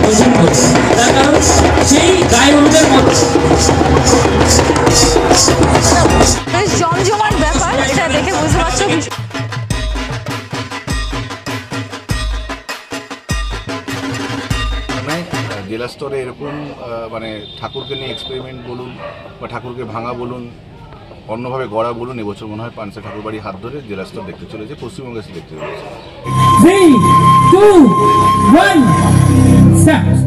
পছন্দ, তার কারণ সেই গায়ে হলুদের মতো বেশ জমজমাট ব্যাপার, এটা দেখে বুঝতে পারছো। জেলা স্তরে এরকম মানে ঠাকুরকে নিয়ে এক্সপেরিমেন্ট বলুন বা ঠাকুরকে ভাঙা বলুন, অন্যভাবে গড়া বলুন, এবছর মনে হয় পানসা ঠাকুরবাড়ি হাত ধরে জেলা স্তর দেখতে চলেছে, পশ্চিমবঙ্গে এসে দেখতে চলেছে। 3, 2, 1 স্টার্ট।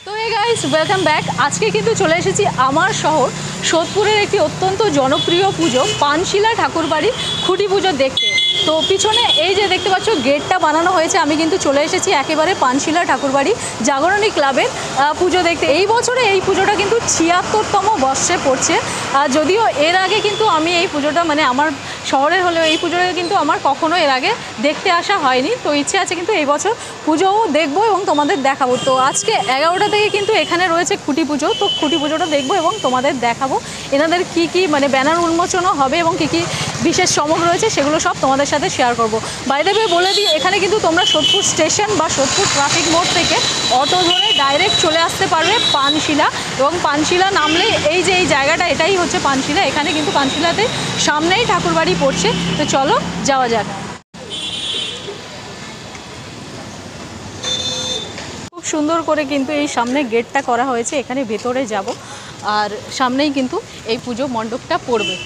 তো হে গাইস, ওয়েলকাম ব্যাক। আজকে কিন্তু চলে এসেছি আমার শহর সোদপুরের একটি অত্যন্ত জনপ্রিয় পুজো পানশিলা ঠাকুরবাড়ির খুঁটি পুজো দেখতে। তো পিছনে এই যে দেখতে পাচ্ছ গেটটা বানানো হয়েছে, আমি কিন্তু চলে এসেছি একেবারে পানশিলা ঠাকুরবাড়ি জাগরণী ক্লাবের পুজো দেখতে। এই বছরে এই পুজোটা কিন্তু ৭৬তম বর্ষে পড়ছে। যদিও এর আগে কিন্তু আমি এই পুজোটা মানে আমার শহরের হলেও এই পুজোটা কিন্তু আমার কখনো এর আগে দেখতে আসা হয়নি। তো ইচ্ছে আছে কিন্তু এই বছর পুজোও দেখবো এবং তোমাদের দেখাবো। তো আজকে 11টা থেকে কিন্তু এখানে রয়েছে খুঁটি পুজো, তো খুঁটি পুজোটা দেখবো এবং তোমাদের দেখাবো এনাদের কি কি মানে ব্যানার উন্মোচনও হবে এবং কি কি বিশেষ চমক রয়েছে সেগুলো সব তোমাদের সাথে শেয়ার করবো। বাই দ্য ওয়ে বলে দিই, এখানে কিন্তু তোমরা সোদপুর স্টেশন বা সোদপুর ট্রাফিক মোড় থেকে অটো ধরে ডাইরেক্ট চলে আসতে পারবে পানশিলা, এবং পানশিলা নামলে এই যে এই জায়গাটা এটাই হচ্ছে পানশিলা। এখানে কিন্তু পানশিলাতে সামনেই ঠাকুরবাড়ি পড়ছে। তো চলো যাওয়া যাক। খুব সুন্দর করে কিন্তু এই সামনে গেটটা করা হয়েছে, এখানে ভেতরে যাব আর সামনেই কিন্তু এই পুজো মণ্ডপটা পড়বে।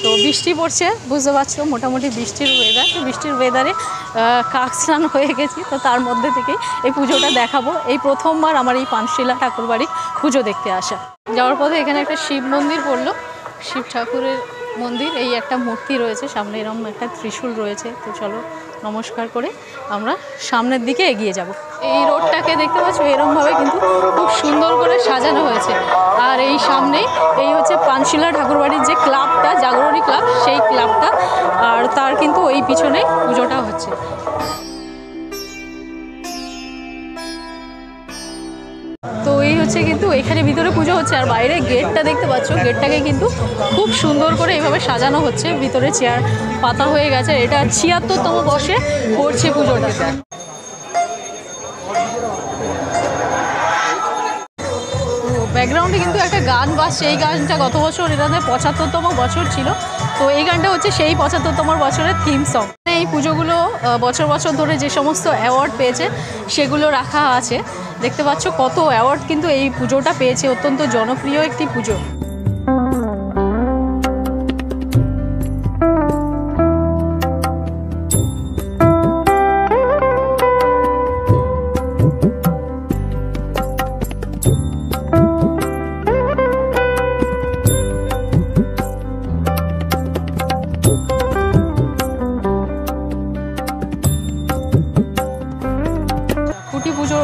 তো বৃষ্টি পড়ছে বুঝতে পারছো, মোটামুটি বৃষ্টির ওয়েদার। তো বৃষ্টির ওয়েদারে কাক স্নান হয়ে গেছি, তো তার মধ্যে থেকেই এই পুজোটা দেখাবো। এই প্রথমবার আমার এই পানশিলা ঠাকুরবাড়ি পুজো দেখতে আসা। যাওয়ার পথে এখানে একটা শিব মন্দির পড়লো, শিব ঠাকুরের মন্দির। এই একটা মূর্তি রয়েছে সামনে, এরকম একটা ত্রিশূল রয়েছে। তো চলো নমস্কার করে আমরা সামনের দিকে এগিয়ে যাব। এই রোডটাকে দেখতে পাচ্ছ এরকমভাবে কিন্তু খুব সুন্দর করে সাজানো হয়েছে। আর এই সামনেই এই হচ্ছে পানশিলা ঠাকুরবাড়ির যে ক্লাবটা, জাগরণী ক্লাব, সেই ক্লাবটা। আর তার কিন্তু ওই পিছনে পুজোটা হচ্ছে। তো এই হচ্ছে কিন্তু এখানে ভিতরে পুজো হচ্ছে, আর বাইরে গেটটা দেখতে পাচ্ছ, গেটটাকে কিন্তু খুব সুন্দর করে এইভাবে সাজানো হচ্ছে। ভিতরে চেয়ার পাতা হয়ে গেছে। এটা ৭৬তম বর্ষে পড়ছে পুজোটা। ব্যাকগ্রাউন্ডে কিন্তু একটা গান বাজছে, এই গানটা গত বছর এটাতে ৭৫তম বছর ছিল। তো এই গানটা হচ্ছে সেই ৭৫তম বছরের থিম সং। এই পুজোগুলো বছর বছর ধরে যে সমস্ত অ্যাওয়ার্ড পেয়েছে সেগুলো রাখা আছে। দেখতে পাচ্ছ কত অ্যাওয়ার্ড কিন্তু এই পুজোটা পেয়েছে, অত্যন্ত জনপ্রিয় একটি পুজো।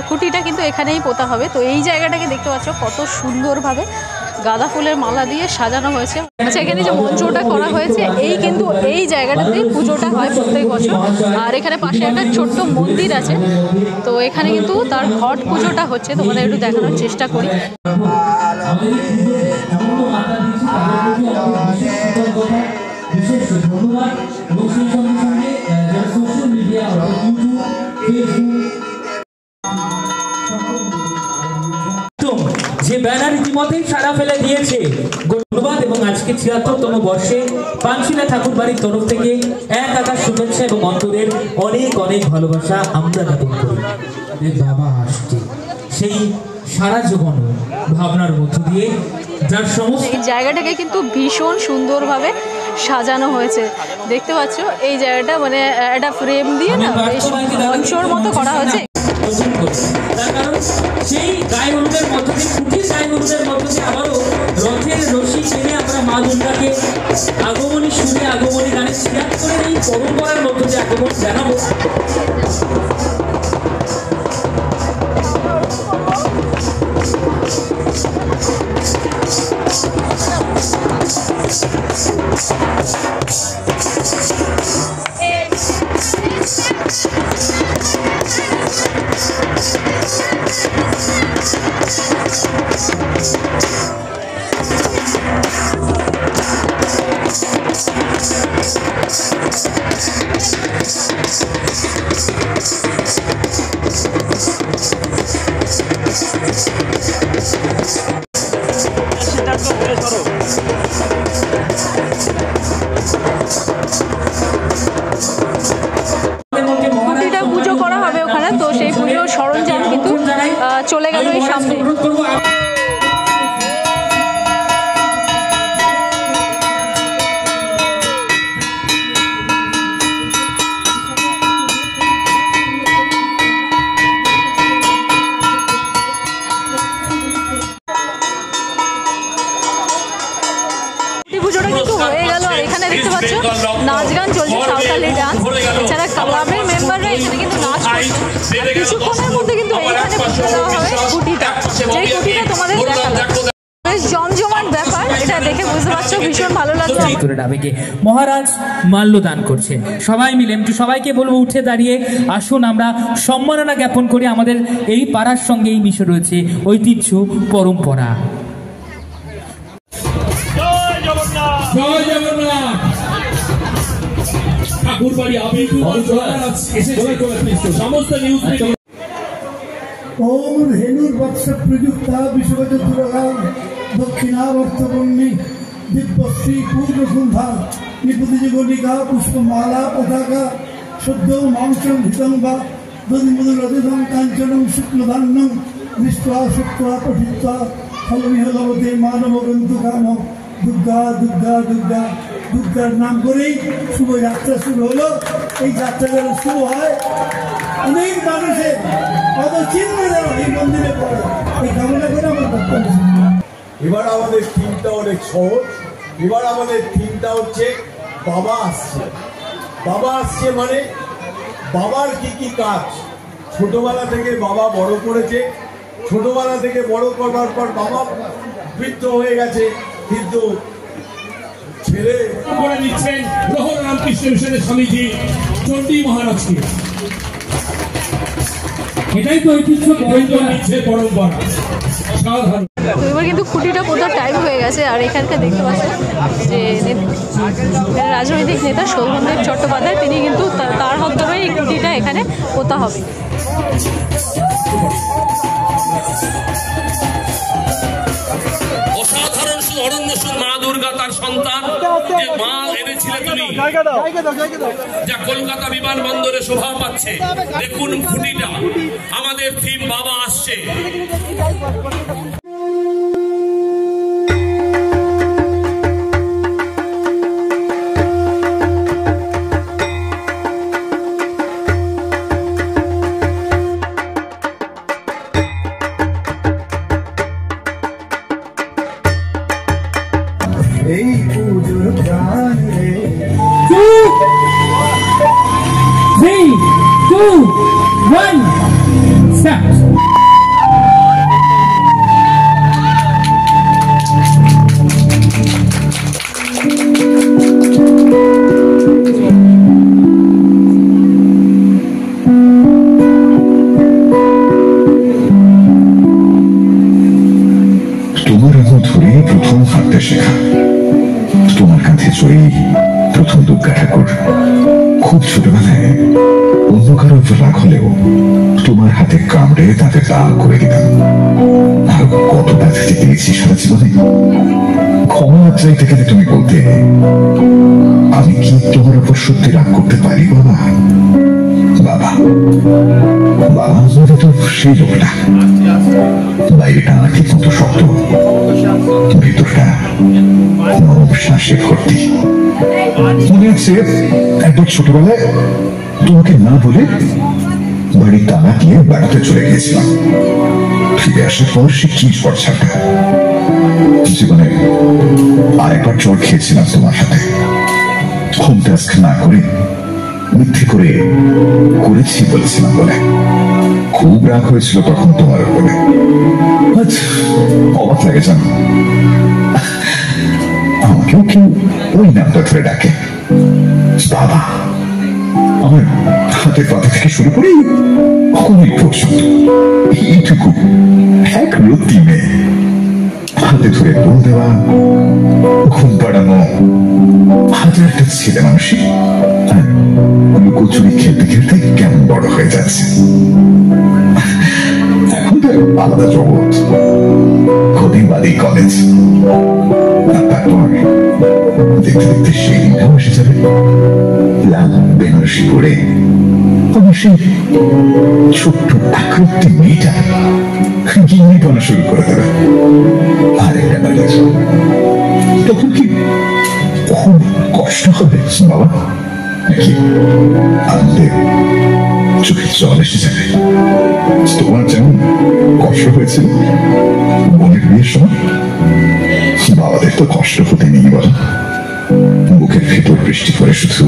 খুঁটিটা কিন্তু এখানেই পোতা হবে। তো এই জায়গাটাকে দেখতে পাচ্ছ কত সুন্দরভাবে গাঁদা ফুলের মালা দিয়ে সাজানো হয়েছে। আচ্ছা, এখানে যে মঞ্চটা করা হয়েছে এই কিন্তু এই জায়গাটাতেই পুজোটা হয় প্রত্যেক বছর। আর এখানে পাশে একটা ছোট্ট মন্দির আছে, তো এখানে কিন্তু তার ঘট পুজোটা হচ্ছে। তোমাদের একটু দেখানোর চেষ্টা করি। যে ব্যানার ইতিমধ্যেই সারা ফেলে দিয়েছে, ধন্যবাদ। এবং আজকে ৭৬তম বর্ষে পানশিলা ঠাকুরবাড়ির তরফ থেকে এক আকাশ শুভেচ্ছা এবং অন্তরের অনেক অনেক ভালোবাসা আমরা জ্ঞাপন করি। বাবা আসছে সেই সারা জীবন ভাবনার মধ্য দিয়ে, যার সমস্ত এই জায়গাটাকে কিন্তু ভীষণ সুন্দরভাবে সাজানো হয়েছে। দেখতে পাচ্ছ এই জায়গাটা মানে একটা ফ্রেম দিয়ে না বেশ মঞ্চর মতো করা হয়েছে। তার কারণ সেই গায়ে হলুদের মধ্য দিয়ে, খুঁটির গায়ে হলুদের মধ্য দিয়ে আবারও রথের রশি টেনে আমরা মা দুর্গাকে আগমনী সুরে, আগমনী গানে ৭৬ এই পরম্পরার মধ্য দিয়ে আগমন জানাবো। পুজো করা হবে ওখানে, তো সেই পুজোর সরঞ্জাম কিন্তু চলে গেল এই সামনে। পুজোটা কিন্তু হয়ে গেল, এখানে দেখতে পাচ্ছ নাচ গান চলছে, সাঁওতালি ডান্স। এছাড়া ক্লাবের মেম্বাররা এখানে কিন্তু নাচ করছে। আর কিছুক্ষণের মধ্যে কিন্তু এইখানে পুজো দেওয়া হবে খুঁটিটা, যেই খুঁটিটা তোমাদের দেখালাম। বেশ জমজমাট ব্যাপার, এটা দেখে বুঝতে পারছো, ভীষণ ভালো লাগছে। মহারাজ মাল্যদান করছে, সবাই মিলে একটু সবাইকে বলবো উঠে দাঁড়িয়ে আসুন আমরা সম্মাননা জ্ঞাপন করি। আমাদের এই পাড়ার সঙ্গে এই মিশে রয়েছে ঐতিহ্য পরম্পরা। জয় জগন্নাথ। ঠাকুরবাড়ি সমস্ত নিউজ ওম ধেনুর বৎস প্রযুক্তা বিশ্বগত দুর্গা দক্ষিণাবর্তবন্নী দিব্যশ্রী পূর্ণকুম্ভা নিপুতিজগণিকা পুষ্পমালা পতাকা সদ্য মাংসং ঘৃতং বা দধিমধুরধিতং কাঞ্চনং শুক্লধান্যং দৃष्ट्वा শুক্ত্বা পঠিত্বা ফলমিহ লভতে মানবগন্তু কাম। দুর্গা দুর্গা দুর্গা দুর্গার নাম করেই শুভ যাত্রা শুরু হলো। এই যাত্রা যেন শুরু হয়, অনেক মানুষের পদচিহ্ন যেন এই মন্দিরে পড়ে, এই কামনা করে আমার বক্তব্য। এবার আমাদের থিমটা অনেক সহজ। এবার আমাদের থিমটা হচ্ছে বাবা আসছে। বাবা আসছে মানে বাবার কি কি কাজ, ছোটবেলা থেকে বাবা বড় করেছে, ছোটবেলা থেকে বড় করবার পর বাবা বৃদ্ধ হয়ে গেছে, কিন্তু ছেলে করে দিচ্ছেন প্রহর রামকৃষ্ণ মিশনের স্বামীজি চণ্ডী মহারাজকে। এটাই তো ঐতিহ্য নিচ্ছে পরম্পরা সাধারণ। এবার কিন্তু খুঁটিটা পোতার টাইম হয়ে গেছে। আর এখানকার দেখতে পাচ্ছেন যে রাজনৈতিক নেতা শোভনদেব চট্টোপাধ্যায়, তিনি কিন্তু তার হাত ধরে এই খুঁটিটা এখানে পোতা হবে। অসাধারণ অরণ্য মা দুর্গা তার সন্তান যে মা এনেছিলেন তুমি, যা কলকাতা বিমানবন্দরে শোভা পাচ্ছে। দেখুন খুঁটিটা, আমাদের থিম বাবা আসছে। এই পুজোর প্রাণ রে 3, 2, 1, start. তোমার আদর ধরে প্রথম হাঁটতে শেখা, তোমার কাঁধে চড়ে প্রথম দুর্গা ঠাকুর। খুব ছোটবেলায় অন্য কারো রাগ হলেও তোমার হাতে কামড়ে তাতে দাগ করে দিতাম। আর কত ব্যথাতে পেয়েছি সারা জীবনে। ক্ষমা চাইতে গেলে তুমি বলতে, আমি কি তোমার উপর সত্যি রাগ করতে পারি বাবা? বাবা বাবা আমাদের তো সেই লোকটা, বাইরেটা ঠিক মতো শক্ত, ভিতরটা নরম শ্বাসে ভর্তি। মনে আছে একবার ছোটবেলায় তোমাকে না বলে বাড়ির তালা দিয়ে বেড়াতে চলে গিয়েছিলাম। ফিরে আসার পর সে কি ঝড়ঝাপটা। জীবনে আরেকবার জল খেয়েছিলাম তোমার সাথে, হোম টাস্ক না করে মিথ্যে করে করেছি বলেছিলাম বলে। খুব রাগ হয়েছিল তখন তোমার উপরে। অবাক লাগে জানো, আমাকেও কেউ ওই নামটা ধরে ডাকে বাবা। আমার হাতের পাতা থেকে শুরু করে অনেক পর্যন্ত এইটুকু এক রত্তি মেয়ে, হাতে ধরে বল দেওয়া, ঘুম পাড়ানো, হাজারটা ছেলে মানুষই লুকোচুরি খেলতে খেলতে কেমন বড় হয়ে যাচ্ছে। আলাদা জগৎ, ক্ষতিবাদী কলেজ। তারপর দেখতে দেখতে সেই দিনটাও এসে যাবে, লাল বেনারসি পরে আমার সেই ছোট্ট আকৃতি মেয়েটা গিয়ে পড়া শুরু করে দেবে। আরেকটা কলেজ, তখন কি খুব কষ্ট হবে বাবা? নাকি আমাদের চোখে জল এসে যাবে? তোমার যেমন কষ্ট হয়েছিল বোনের বিয়ের সময়, বাবাদের তো কষ্ট হতে নেই বলো। বুকের ভেতর বৃষ্টি পড়ে শুধু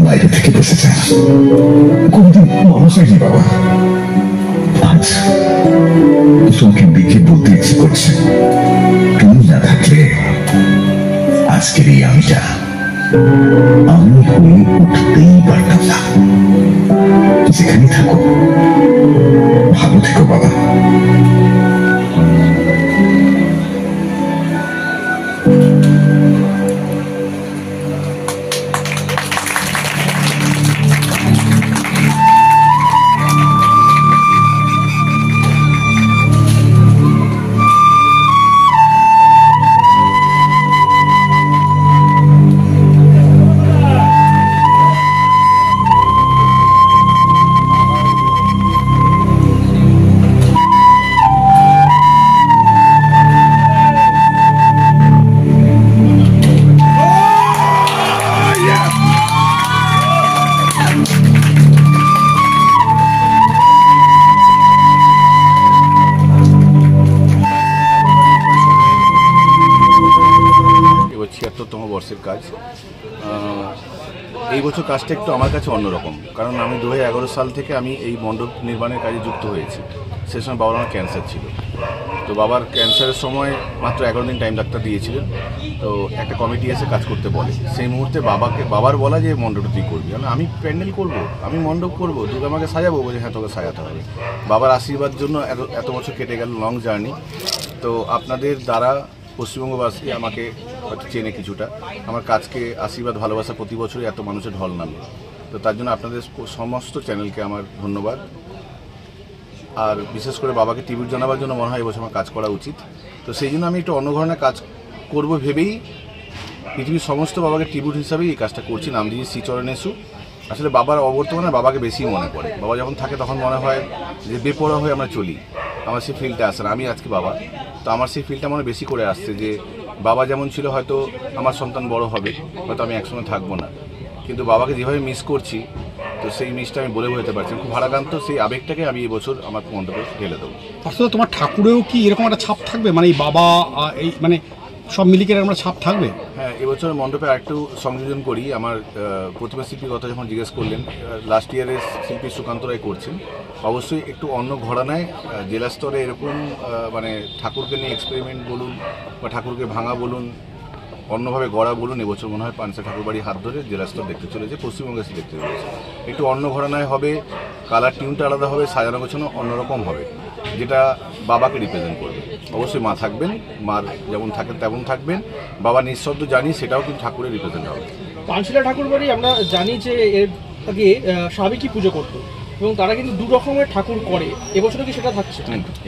বাইরে থেকে বসে যায়, কোনদিন মনে হয়নি বাবা। আজ তোমাকে বিকে বলতে ইচ্ছে করছে, তুমি না থাকলে আজকের এই আমিটা আমি হয়ে উঠতেই পারতাম না। যেখানে থাকো ভালো থেকো বাবা। বর্ষের কাজ। এই বছর কাজটা একটু আমার কাছে অন্যরকম, কারণ আমি 2011 সাল থেকে আমি এই মণ্ডপ নির্মাণের কাজে যুক্ত হয়েছি। সে সময় বাবার আমার ক্যান্সার ছিল, তো বাবার ক্যান্সারের সময় মাত্র 11 দিন টাইম ডাক্তার দিয়েছিলেন। তো একটা কমিটি এসে কাজ করতে বলে, সেই মুহূর্তে বাবার বলা যে মণ্ডপটা তুই করবি। আমি প্যান্ডেল করব, আমি মণ্ডপ করবো, দুর্গা আমাকে সাজাবো, বলে হ্যাঁ তোকে সাজাতে হবে। বাবার আশীর্বাদ জন্য এত বছর কেটে গেল, লং জার্নি। তো আপনাদের দ্বারা পশ্চিমবঙ্গবাসী আমাকে হয়তো চেনে কিছুটা, আমার কাজকে আশীর্বাদ ভালোবাসা প্রতি বছরই এত মানুষের ঢল নামে। তো তার জন্য আপনাদের সমস্ত চ্যানেলকে আমার ধন্যবাদ। আর বিশেষ করে বাবাকে ট্রিবিউট জানাবার জন্য মনে হয় এবছর আমার কাজ করা উচিত। তো সেই জন্য আমি একটু অন্য ধরনের কাজ করব ভেবেই পৃথিবীর সমস্ত বাবাকে ট্রিবিউট হিসাবেই এই কাজটা করছি, নাম দিয়ে শ্রীচরণেশু। আসলে বাবার অবর্তমানে বাবাকে বেশি মনে পড়ে। বাবা যখন থাকে তখন মনে হয় যে বেপরোয়া হয়ে আমরা চলি, আমার সেই ফিলটা আসে না। আমি আজকে বাবা, তো আমার সেই ফিলটা মনে বেশি করে আসছে যে বাবা যেমন ছিল, হয়তো আমার সন্তান বড় হবে, হয়তো আমি একসঙ্গে থাকবো না, কিন্তু বাবাকে যেভাবে মিস করছি, তো সেই মিসটা আমি বলে বোঝাতে পারছি। খুব ভারাক্রান্ত, সেই আবেগটাকে আমি এবছর আমার মণ্ডপে ঢেলে দেবো। আসলে তোমার ঠাকুরেও কি এরকম একটা ছাপ থাকবে, মানে এই বাবা এই মানে সব মিলিকে আমরা ছাপ থাকবে? হ্যাঁ, এবছর মণ্ডপে আরেকটু সংযোজন করি। আমার প্রতিমা শিল্পীর কথা যখন জিজ্ঞেস করলেন, লাস্ট ইয়ারের শিল্পী সুকান্ত রায় করছেন, অবশ্যই একটু অন্য ঘরানায় জেলা স্তরে এরকম মানে ঠাকুরকে নিয়ে এক্সপেরিমেন্ট বলুন বা ঠাকুরকে ভাঙা বলুন, অন্যভাবে গড়া বলুন, এবছর মনে হয় পানসা ঠাকুরবাড়ি হাত ধরে জেলা স্তর দেখতে চলেছে, পশ্চিমবঙ্গে দেখতে চলেছে। একটু অন্য ঘরানায় হবে, কালার টিউনটা আলাদা হবে, সাজানো গোছানো অন্যরকম হবে, যেটা বাবাকে রিপ্রেজেন্ট করবে। অবশ্যই মা থাকবেন, মার যেমন থাকেন তেমন থাকবেন, বাবা নিঃশব্দ জানি সেটাও কিন্তু ঠাকুরের রিপ্রেজেন্ট হবে। পানশিলা ঠাকুরবাড়ি আমরা জানি যে এর আগে সাবেকি পুজো করতো এবং তারা কিন্তু দু রকমের ঠাকুর করে, এবছরও কি সেটা থাকছে?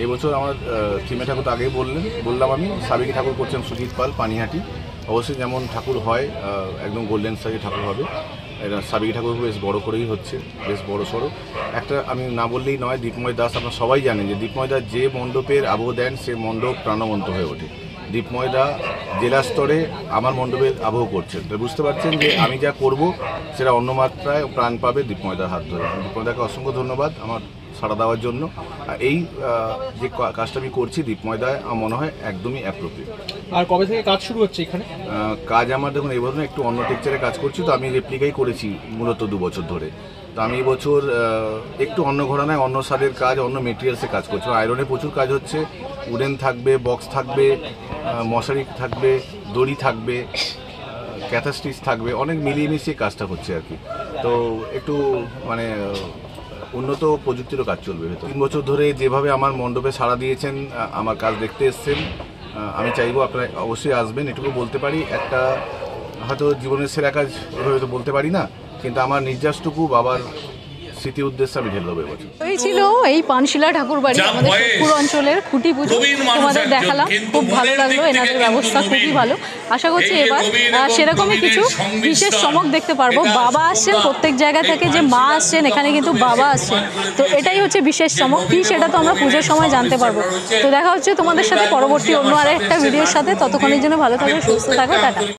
এবছর আমার থিমে ঠাকুর তো আগেই বললাম আমি, সাবেকি ঠাকুর করছেন সুজিত পাল, পানিহাটি। অবশ্যই যেমন ঠাকুর হয় একদম গোল্ডেন সাইজের ঠাকুর হবে। এটা সাবেকি ঠাকুর বেশ বড় করেই হচ্ছে, বেশ বড় সড়ো। একটা আমি না বললেই নয়, দীপময় দাস, আপনারা সবাই জানেন যে দীপময় দাস যে মণ্ডপের আবহ দেন সে মণ্ডপ প্রাণবন্ত হয়ে ওঠে। দীপময় দা জেলা স্তরে আমার মণ্ডপের আবহ করছেন, তো বুঝতে পারছেন যে আমি যা করব সেটা অন্য মাত্রায় প্রাণ পাবে দীপময় দার হাত ধরে। দীপময় দাকে অসংখ্য ধন্যবাদ আমার সাড়া দেওয়ার জন্য। এই যে কাজটা আমি করছি দীপময় দা আমার মনে হয় একদমই অ্যাপ্রোপ্রিয়েট। আর কবে থেকে কাজ শুরু হচ্ছে এখানে? কাজ আমার দেখুন এই বছর একটু অন্য টেক্সচারে কাজ করছি, তো আমি রেপ্লিকাই করেছি মূলত 2 বছর ধরে। তো আমি এবছর একটু অন্য ঘরানায় অন্য স্বাদের কাজ, অন্য মেটেরিয়ালসে কাজ করছি। আয়রনে প্রচুর কাজ হচ্ছে, উডেন থাকবে, বক্স থাকবে, মশারি থাকবে, দড়ি থাকবে, ক্যাথা স্টিচ থাকবে, অনেক মিলিয়ে মিশিয়ে কাজটা হচ্ছে আর কি। তো একটু মানে উন্নত প্রযুক্তিরও কাজ চলবে। 3 বছর ধরে যেভাবে আমার মণ্ডপে সাড়া দিয়েছেন, আমার কাজ দেখতে এসছেন, আমি চাইবো আপনারা অবশ্যই আসবেন। এটুকু বলতে পারি, একটা হয়তো জীবনের সেরা কাজ এভাবে তো বলতে পারি না, কিন্তু আমার নির্যাসটুকু বাবার স্মৃতি উদ্দেশ্যে আমি ঢেলে দেবো এবছর। এই ছিল এই পানশিলা ঠাকুরবাড়ি আমাদের সোদপুর অঞ্চলের খুঁটি পুজো, তোমাদের দেখালাম, খুব ভালো লাগলো, এনাদের ব্যবস্থা খুবই ভালো। আশা করছি এবার সেরকমই কিছু বিশেষ চমক দেখতে পারবো। বাবা আসছেন প্রত্যেক জায়গা থেকে, যে মা আসছেন এখানে কিন্তু বাবা আসছেন, তো এটাই হচ্ছে বিশেষ চমক। কি সেটা তো আমরা পুজোর সময় জানতে পারবো। তো দেখা হচ্ছে তোমাদের সাথে পরবর্তী অন্য আরেকটা ভিডিওর সাথে, ততক্ষণের জন্য ভালো থাকো, সুস্থ থাকো, টাটা।